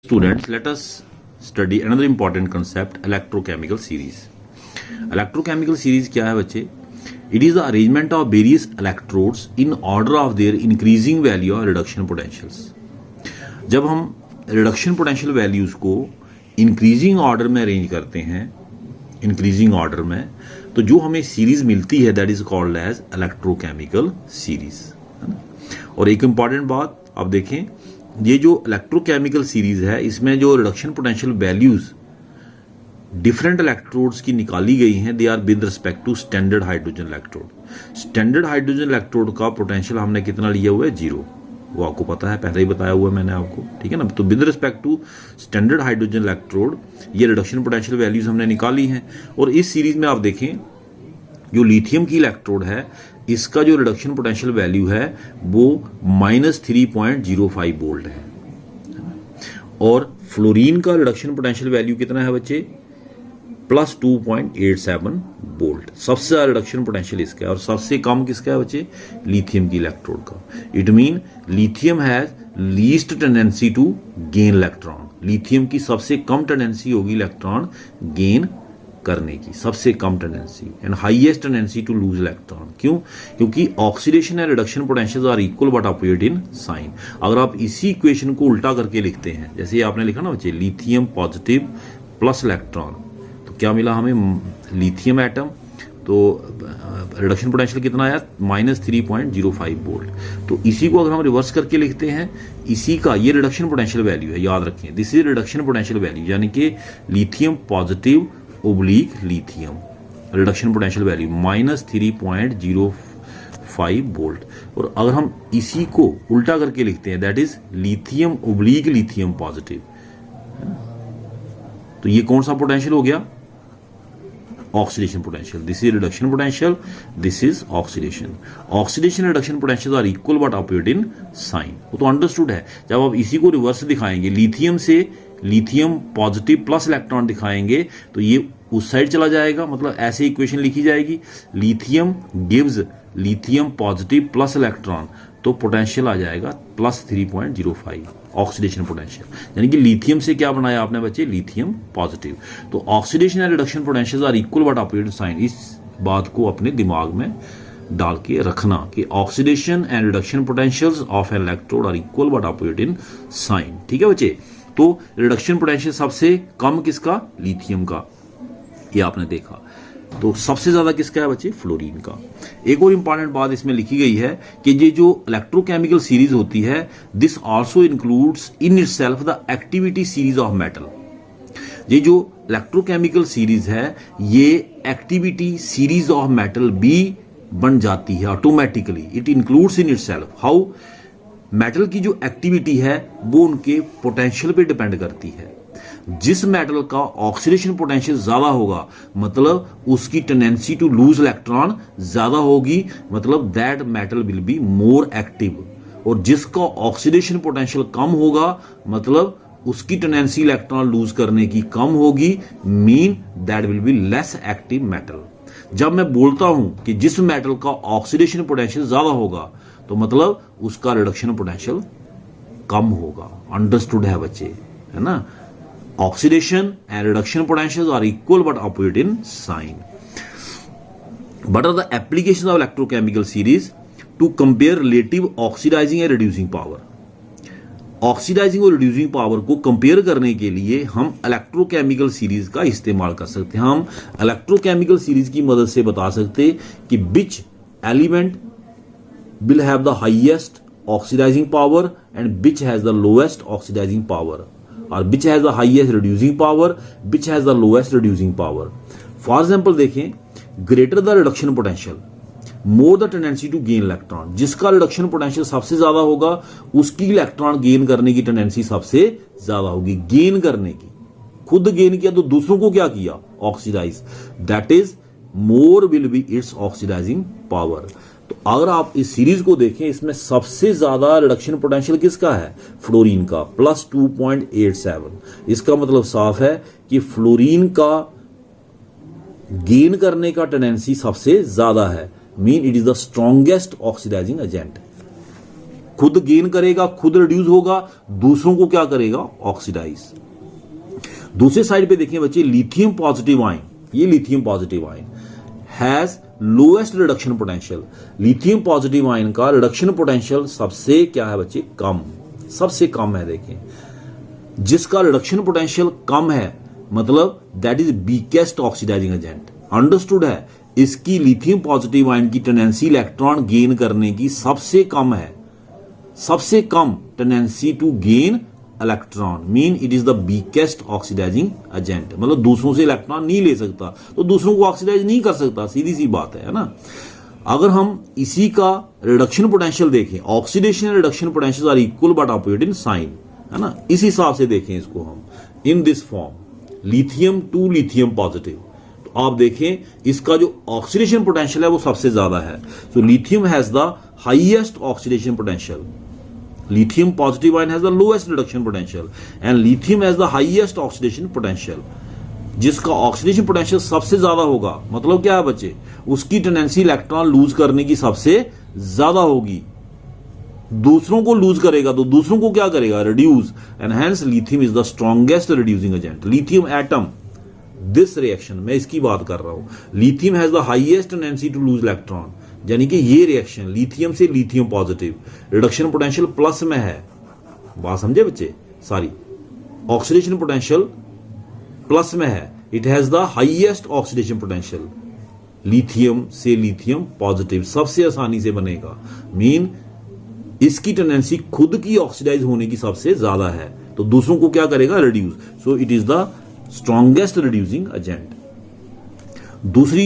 Students, let us study another important concept, electrochemical series. Electrochemical series क्या है बच्चे? It is the arrangement of various electrodes in order of their increasing value or reduction potentials. जब हम reduction potential values को increasing order में arrange करते हैं, increasing order में, तो जो हमें series मिलती है that is called as electrochemical series. और एक important बात आप देखें, ये जो इलेक्ट्रोकेमिकल सीरीज है इसमें जो reduction potential values different electrodes की निकाली गई हैं, they are with respect to standard hydrogen electrode. Standard hydrogen electrode का पोटेंशियल हमने कितना लिया हुआ है? 0। वो आपको पता है, पहले ही बताया हुआ है मैंने आपको, ठीक है ना। तो with respect to standard hydrogen electrode ये रिडक्शन पोटेंशियल वैल्यूज हमने निकाली हैं। और इस सीरीज में आप देखें जो लिथियम की इलेक्ट्रोड है इसका जो रिडक्शन पोटेंशियल वैल्यू है वो -3.05 वोल्ट है। और फ्लोरीन का रिडक्शन पोटेंशियल वैल्यू कितना है बच्चे? +2.87 वोल्ट। सबसे ज्यादा रिडक्शन पोटेंशियल इसका है और सबसे कम किसका है बच्चे? लिथियम की इलेक्ट्रोड का। It mean lithium has least tendency to gain electron. Lithium की सबसे कम टेंडेंसी होगी इलेक्ट्रॉन गेन करने की, सबसे कम tendency, and highest tendency to lose electron. क्यों? क्योंकि oxidation and reduction potentials are equal but opposite in sign. अगर आप इसी इक्वेशन को उल्टा करके लिखते हैं, जैसे आपने लिखा ना बच्चे लिथियम पॉजिटिव प्लस इलेक्ट्रॉन, तो क्या मिला हमें? लिथियम एटम, तो रिडक्शन पोटेंशियल कितना आया? -3.05 वोल्ट। तो इसी को अगर हम रिवर्स करके लिखते हैं, इसी का ये रिडक्शन पोटेंशियल वैल्यू है, याद रखें, this is reduction potential value, यानी कि lithium positive oblique lithium reduction potential value -3.05 volt. और अगर हम इसी को उल्टा करके लिखते हैं, that is lithium oblique lithium positive, तो ये कौन सा पोटेंशियल हो गया? Oxidation potential. This is reduction potential, this is oxidation. Oxidation reduction potential are equal but opposite in sign. वो तो अंडरस्टूड है। जब आप इसी को रिवर्स दिखाएंगे, लिथियम से लिथियम पॉजिटिव प्लस इलेक्ट्रॉन दिखाएंगे, तो ये उस साइड चला जाएगा, मतलब ऐसे इक्वेशन लिखी जाएगी, lithium gives lithium positive plus electron, तो पोटेंशियल आ जाएगा +3.05 ऑक्सीडेशन पोटेंशियल। यानी कि लिथियम से क्या बनाया आपने बच्चे? Lithium positive. तो oxidation and reduction potentials are equal but opposite sign. इस बात को अपने दिमाग में डाल के रखना कि oxidation and reduction potentials of an electrode are equal but opposite in sign. ठीक है बच्चे। तो रिडक्शन पोटेंशियल सबसे कम किसका? लिथियम का, ये आपने देखा। तो सबसे ज्यादा किसका है बच्चे? फ्लोरीन का। एक और इंपॉर्टेंट बात इसमें लिखी गई है कि ये जो इलेक्ट्रोकेमिकल सीरीज होती है, this also includes in itself the activity series of metal. ये जो इलेक्ट्रोकेमिकल सीरीज है ये एक्टिविटी सीरीज ऑफ मेटल भी बन जाती है automatically. It includes in itself. How? Metal की जो एक्टिविटी है वो उनके पोटेंशियल पे डिपेंड करती है। जिस मेटल का ऑक्सीडेशन पोटेंशियल ज्यादा होगा, मतलब उसकी टेंडेंसी टू लूज इलेक्ट्रॉन ज्यादा होगी, मतलब that metal will be more active. और जिसका ऑक्सीडेशन पोटेंशियल कम होगा, मतलब उसकी टेंडेंसी इलेक्ट्रॉन लूज करने की कम होगी, mean that will be less active metal. जब मैं बोलता हूं कि जिस मेटल का ऑक्सीडेशन पोटेंशियल ज्यादा होगा, तो मतलब उसका रिडक्शन पोटेंशियल कम होगा। अंडरस्टूड है बच्चे, है ना। Oxidation and reduction potentials are equal but opposite in sign. What are the applications of electrochemical series? To compare relative oxidizing and reducing power. Oxidizing और रिड्यूसिंग पावर को कंपेयर करने के लिए हम इलेक्ट्रोकेमिकल सीरीज का इस्तेमाल कर सकते हैं। हम इलेक्ट्रोकेमिकल सीरीज की मदद से बता सकते कि which element will have the highest oxidizing power and which has the lowest oxidizing power, or which has the highest reducing power, which has the lowest reducing power. For example देखें, greater the reduction potential, more the tendency to gain electron. जिसका reduction potential सबसे ज्यादा होगा उसकी electron gain करने की tendency सबसे ज्यादा होगी। गेन करने की, खुद गेन किया तो दूसरों को क्या किया? Oxidize. That is more will be its oxidizing power. तो अगर आप इस सीरीज को देखें, इसमें सबसे ज्यादा रिडक्शन पोटेंशियल किसका है? फ्लोरीन का, +2.87। इसका मतलब साफ है कि फ्लोरीन का गेन करने का टेंडेंसी सबसे ज्यादा है, mean it is the strongest oxidizing agent. खुद गेन करेगा, खुद रिड्यूस होगा, दूसरों को क्या करेगा, ऑक्सीडाइज। दूसरे साइड पे देखें बच्चे, लिथियम पॉजिटिव आयन, ये lithium positive ion has lowest reduction potential. Lithium positive ion का रिडक्शन पोटेंशियल सबसे क्या है बच्चे, कम, सबसे कम है। देखें, जिसका रिडक्शन पोटेंशियल कम है मतलब that is weakest oxidising agent. Understood है, इसकी लिथियम पॉजिटिव आयन की टेंडेंसी इलेक्ट्रॉन गेन करने की सबसे कम है, सबसे कम tendency to gain electron, mean it is the weakest oxidising agent. मतलब दूसरों से इलेक्ट्रॉन नहीं ले सकता, तो दूसरों को ऑक्सीडाइज नहीं कर सकता, सीधी सी बात है ना। अगर हम इसी का रिडक्शन पोटेंशियल देखें, oxidation and reduction potential are equal but opposite in sign, है ना। इस हिसाब से देखें इसको हम in this form, lithium to lithium positive, तो आप देखें इसका जो ऑक्सीडेशन पोटेंशियल है वो सबसे ज्यादा है। So lithium has the highest oxidation potential, lithium positive ion has the lowest reduction potential and lithium has the highest oxidation potential। जिसका ऑक्सीडेशन पोटेंशियल सबसे ज्यादा होगा मतलब क्या है बच्चे, उसकी टेंडेंसी इलेक्ट्रॉन लूज करने की सबसे ज्यादा होगी, दूसरों को लूज करेगा तो दूसरों को क्या करेगा, reduce, and hence lithium is the strongest reducing agent. Lithium atom, this reaction मैं इसकी बात कर रहा हूं, lithium has the highest tendency to lose electron, यानी कि ये रिएक्शन लिथियम से lithium positive, reduction potential plus में है, बात समझे बच्चे, सॉरी ऑक्सीडेशन पोटेंशियल प्लस में है, it has the highest oxidation potential, lithium से लिथियम पॉजिटिव सबसे आसानी से बनेगा, मीन इसकी टेंडेंसी खुद की ऑक्सीडाइज होने की सबसे ज्यादा है, तो दूसरों को क्या करेगा, reduce, so it is the strongest reducing agent. दूसरी